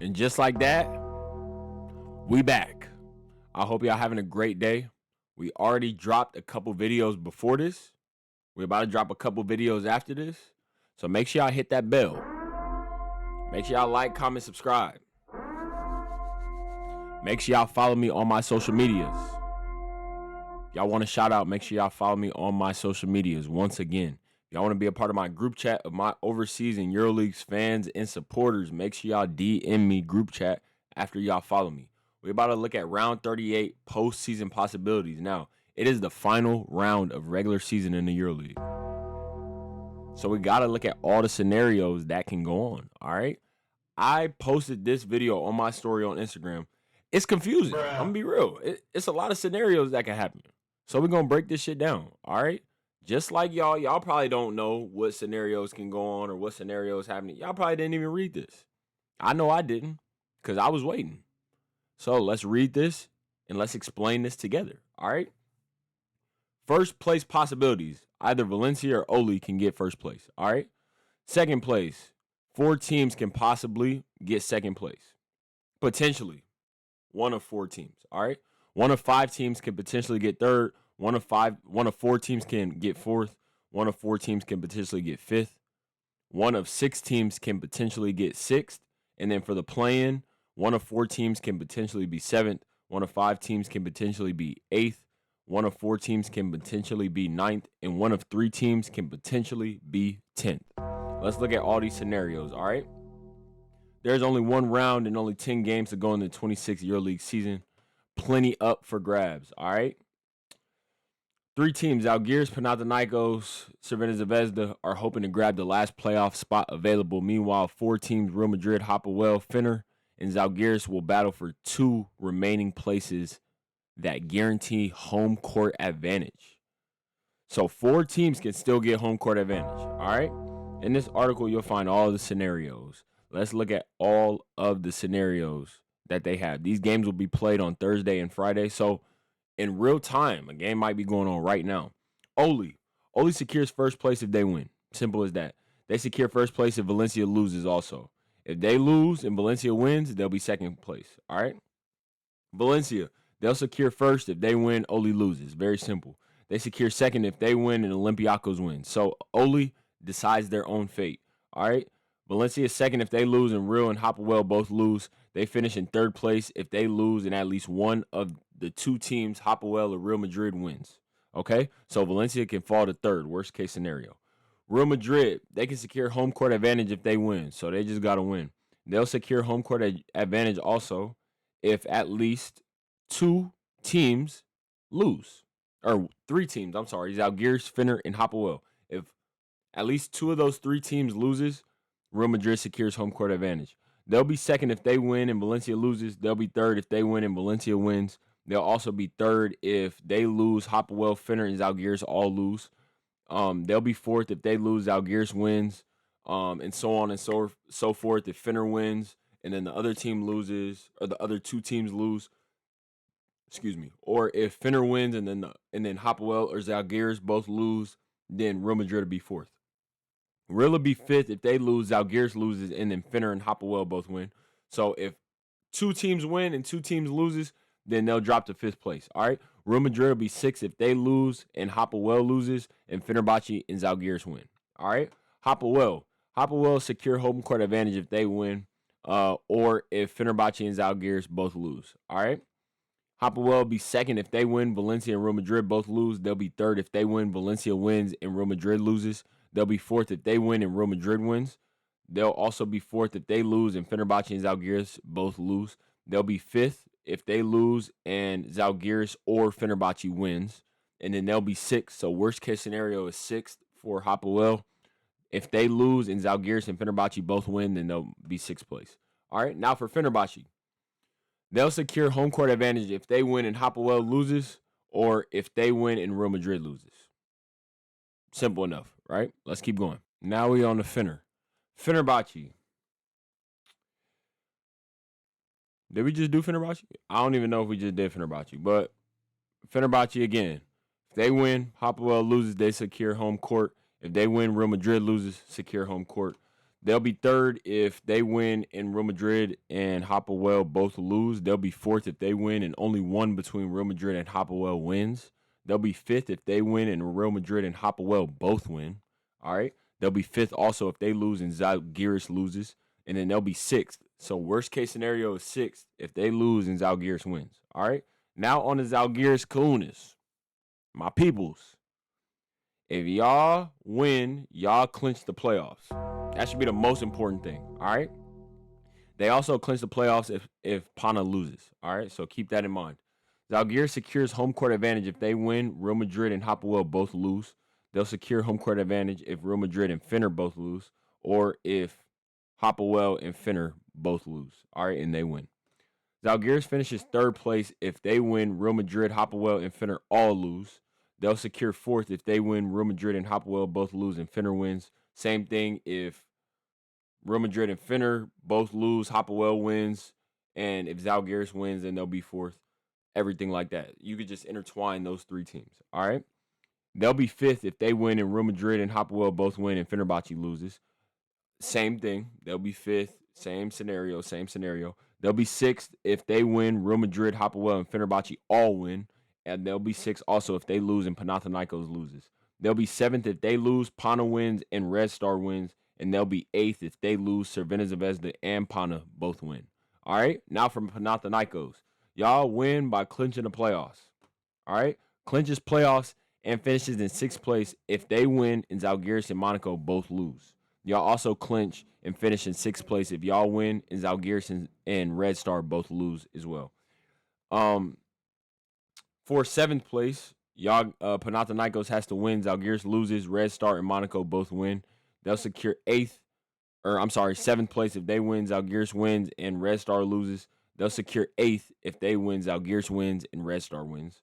And just like that, we back. I hope y'all having a great day. We already dropped a couple videos before this. We're about to drop a couple videos after this. So make sure y'all hit that bell. Make sure y'all like, comment, subscribe. Make sure y'all follow me on my social medias. Y'all want to shout out, make sure y'all follow me on my social medias once again. If y'all want to be a part of my group chat of my overseas and EuroLeague's fans and supporters, make sure y'all DM me group chat after y'all follow me. We're about to look at round 38 postseason possibilities. Now, it is the final round of regular season in the EuroLeague. So we got to look at all the scenarios that can go on, all right? I posted this video on my story on Instagram. It's confusing. I'm going to be real. It's a lot of scenarios that can happen. So we're going to break this shit down, all right? Just like y'all probably don't know what scenarios can go on or what scenarios happening. Y'all probably didn't even read this. I know I didn't because I was waiting. So let's read this and let's explain this together, all right? First place possibilities. Either Valencia or Oli can get first place, all right? Second place, 4 teams can possibly get second place. Potentially, one of 4 teams, all right? One of 5 teams can potentially get third. One of 4 teams can get fourth. One of 4 teams can potentially get fifth. One of 6 teams can potentially get sixth. And then for the play-in, one of 4 teams can potentially be seventh. One of 5 teams can potentially be eighth. One of 4 teams can potentially be ninth. And one of 3 teams can potentially be 10th. Let's look at all these scenarios, all right? There's only one round and only 10 games to go in the 26th EuroLeague season. Plenty up for grabs, all right? 3 teams, Zalgiris, Panathinaikos, Crvena Zvezda, are hoping to grab the last playoff spot available. Meanwhile, 4 teams, Real Madrid, Hapoel, Fener, and Zalgiris will battle for 2 remaining places that guarantee home court advantage. So 4 teams can still get home court advantage, all right? In this article, you'll find all the scenarios. Let's look at all of the scenarios that they have. These games will be played on Thursday and Friday, so in real time, a game might be going on right now. Oli secures first place if they win. Simple as that. They secure first place if Valencia loses also. If they lose and Valencia wins, they'll be second place. All right? Valencia, they'll secure first if they win, Oli loses. Very simple. They secure second if they win and Olympiacos win. So Oli decides their own fate. All right? Valencia is second if they lose and Real and Hapoel both lose. They finish in third place if they lose and at least one of the 2 teams, Hapoel or Real Madrid, wins. Okay? So Valencia can fall to third, worst case scenario. Real Madrid, they can secure home court advantage if they win. So they just got to win. They'll secure home court advantage also if at least 2 teams lose. Or 3 teams, I'm sorry. Zalgiris, Fener, and Hapoel. If at least 2 of those 3 teams loses, Real Madrid secures home court advantage. They'll be second if they win and Valencia loses. They'll be third if they win and Valencia wins. They'll also be third if they lose. Hapoel, Fener, and Zalgiris all lose. They'll be fourth if they lose. Zalgiris wins, and so on and so forth. If Fener wins and then the other team loses, or the other 2 teams lose, or if Fener wins and then Hapoel or Zalgiris both lose, then Real Madrid will be fourth. Real will be fifth if they lose, Zalgiris loses, and then Fener and Hapoel both win. So if 2 teams win and 2 teams loses, then they'll drop to 5th place. All right? Real Madrid will be 6th if they lose and Hapoel loses, and Fenerbahce and Zalgiris win. All right? Hapoel secure home court advantage if they win, or if Fenerbahce and Zalgiris both lose. All right? Hapoel will be 2nd if they win, Valencia and Real Madrid both lose. They'll be 3rd if they win, Valencia wins, and Real Madrid loses. They'll be 4th if they win and Real Madrid wins. They'll also be 4th if they lose and Fenerbahce and Zalgiris both lose. They'll be 5th if they lose and Zalgiris or Fenerbahce wins. And then they'll be 6th. So worst case scenario is 6th for Hapoel. If they lose and Zalgiris and Fenerbahce both win, then they'll be 6th place. All right, now for Fenerbahce. They'll secure home court advantage if they win and Hapoel loses, or if they win and Real Madrid loses. Simple enough, right? Let's keep going. Now we on the Fenerbahce. Did we just do Fenerbahce? I don't even know if we just did Fenerbahce, but Fenerbahce again. If they win, Hapoel loses, they secure home court. If they win, Real Madrid loses, secure home court. They'll be third if they win and Real Madrid and Hapoel both lose. They'll be fourth if they win and only one between Real Madrid and Hapoel wins. They'll be fifth if they win and Real Madrid and Hapoel both win. All right. They'll be fifth also if they lose and Zalgiris loses. And then they'll be sixth. So worst case scenario is sixth if they lose and Zalgiris wins. All right. Now on the Zalgiris Kalunas. My peoples. If y'all win, y'all clinch the playoffs. That should be the most important thing. All right. They also clinch the playoffs if Pana loses. All right. So keep that in mind. Zalgiris secures home court advantage if they win. Real Madrid and Hapoel both lose. They'll secure home court advantage if Real Madrid and Fener both lose, or if Hapoel and Fener both lose. All right, and they win. Zalgiris finishes third place if they win. Real Madrid, Hapoel, and Fener all lose. They'll secure fourth if they win. Real Madrid and Hapoel both lose and Fener wins. Same thing if Real Madrid and Fener both lose, Hapoel wins, and if Zalgiris wins, then they'll be fourth. Everything like that. You could just intertwine those three teams. All right. They'll be fifth if they win and Real Madrid and Hapoel both win and Fenerbahce loses. Same thing. They'll be fifth. Same scenario. They'll be sixth if they win. Real Madrid, Hapoel, and Fenerbahce all win. And they'll be sixth also if they lose and Panathinaikos loses. They'll be seventh if they lose, Pana wins, and Red Star wins. And they'll be eighth if they lose, Cervena Zvezda and Pana both win. All right? Now from Panathinaikos. Y'all win by clinching the playoffs. All right? Clinches playoffs and finishes in sixth place if they win and Zalgiris and Monaco both lose. Y'all also clinch and finish in sixth place if y'all win and Zalgiris and Red Star both lose as well. For seventh place, y'all Panathinaikos has to win. Zalgiris loses. Red Star and Monaco both win. They'll secure seventh place if they win. Zalgiris wins and Red Star loses. They'll secure eighth if they win. Zalgiris wins and Red Star wins.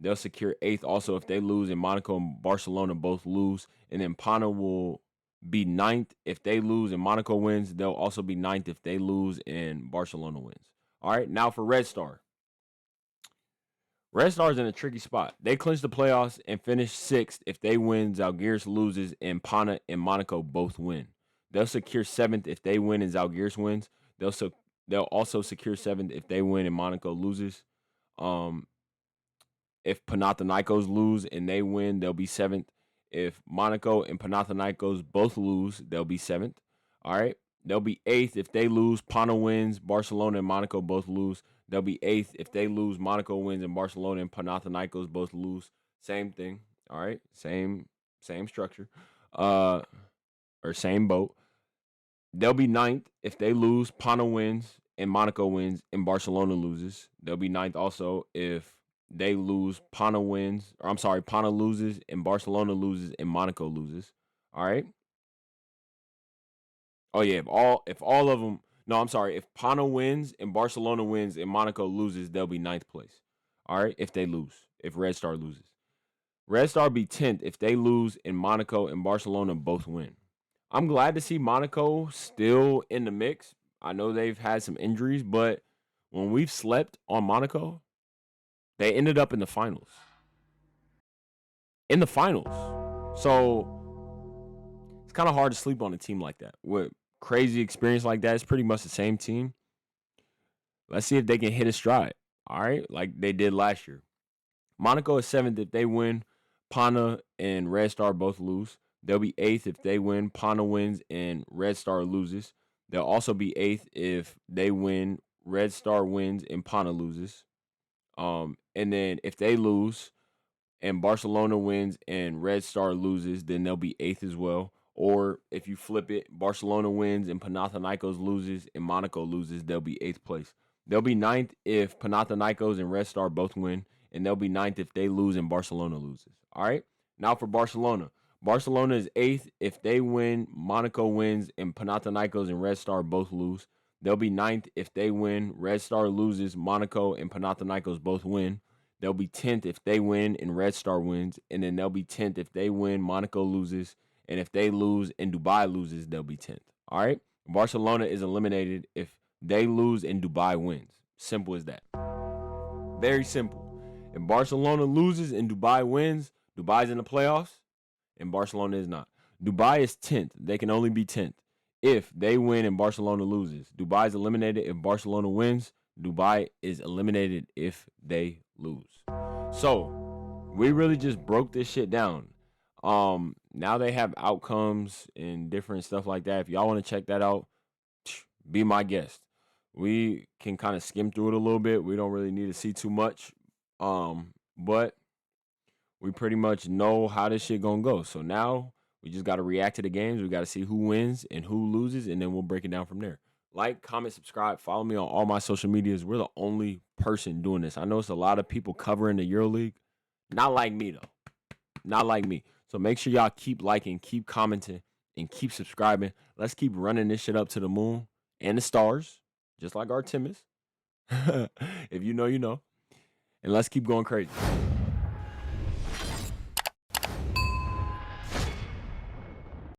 They'll secure eighth also if they lose and Monaco and Barcelona both lose. And then Pana will be ninth if they lose and Monaco wins. They'll also be ninth if they lose and Barcelona wins. All right, now for Red Star. Red Star's in a tricky spot. They clinch the playoffs and finish sixth if they win, Zalgiris loses, and Pana and Monaco both win. They'll secure seventh if they win and Zalgiris wins. They'll also secure seventh if they win and Monaco loses. If Panathinaikos lose and they win, they'll be seventh. If Monaco and Panathinaikos both lose, they'll be seventh. All right. They'll be eighth if they lose. Pana wins. Barcelona and Monaco both lose. They'll be eighth if they lose. Monaco wins and Barcelona and Panathinaikos both lose. Same thing. All right. Same structure. Or same boat. They'll be ninth if they lose. Pana wins and Monaco wins and Barcelona loses. They'll be ninth also if they lose. Pana loses and Barcelona loses and Monaco loses. All right. Oh yeah, if all of them. No, I'm sorry. If Pana wins and Barcelona wins and Monaco loses, they'll be ninth place. All right, if they lose, if Red Star loses, Red Star be 10th if they lose and Monaco and Barcelona both win. I'm glad to see Monaco still in the mix. I know they've had some injuries, but when we've slept on Monaco, they ended up in the finals. So it's kind of hard to sleep on a team like that. With crazy experience like that, it's pretty much the same team. Let's see if they can hit a stride. All right, like they did last year. Monaco is 7th if they win. Pana and Red Star both lose. They'll be 8th if they win. Pana wins and Red Star loses. They'll also be 8th if they win. Red Star wins and Pana loses. And then if they lose and Barcelona wins and Red Star loses, then they'll be 8th as well. Or if you flip it, Barcelona wins and Panathinaikos loses and Monaco loses, they'll be 8th place. They'll be 9th if Panathinaikos and Red Star both win, and they'll be 9th if they lose and Barcelona loses. All right? Now for Barcelona. Barcelona is 8th if they win, Monaco wins, and Panathinaikos and Red Star both lose. They'll be 9th if they win, Red Star loses, Monaco and Panathinaikos both win. They'll be 10th if they win and Red Star wins, and then they'll be 10th if they win, Monaco loses, and if they lose and Dubai loses, they'll be 10th. All right? Barcelona is eliminated if they lose and Dubai wins. Simple as that. Very simple. If Barcelona loses and Dubai wins, Dubai's in the playoffs, and Barcelona is not. Dubai is 10th. They can only be 10th. if they win and Barcelona loses. Dubai is eliminated if Barcelona wins. Dubai is eliminated if they lose. So we really just broke this shit down. Now they have outcomes and different stuff like that. If y'all want to check that out, be my guest. We can kind of skim through it a little bit. We don't really need to see too much. But we pretty much know how this shit gonna go. So now we just gotta react to the games. We gotta see who wins and who loses, and then we'll break it down from there. Like, comment, subscribe, follow me on all my social medias. We're the only person doing this. I know it's a lot of people covering the EuroLeague. Not like me though. Not like me. So make sure y'all keep liking, keep commenting, and keep subscribing. Let's keep running this shit up to the moon and the stars, just like Artemis. If you know, you know. And let's keep going crazy.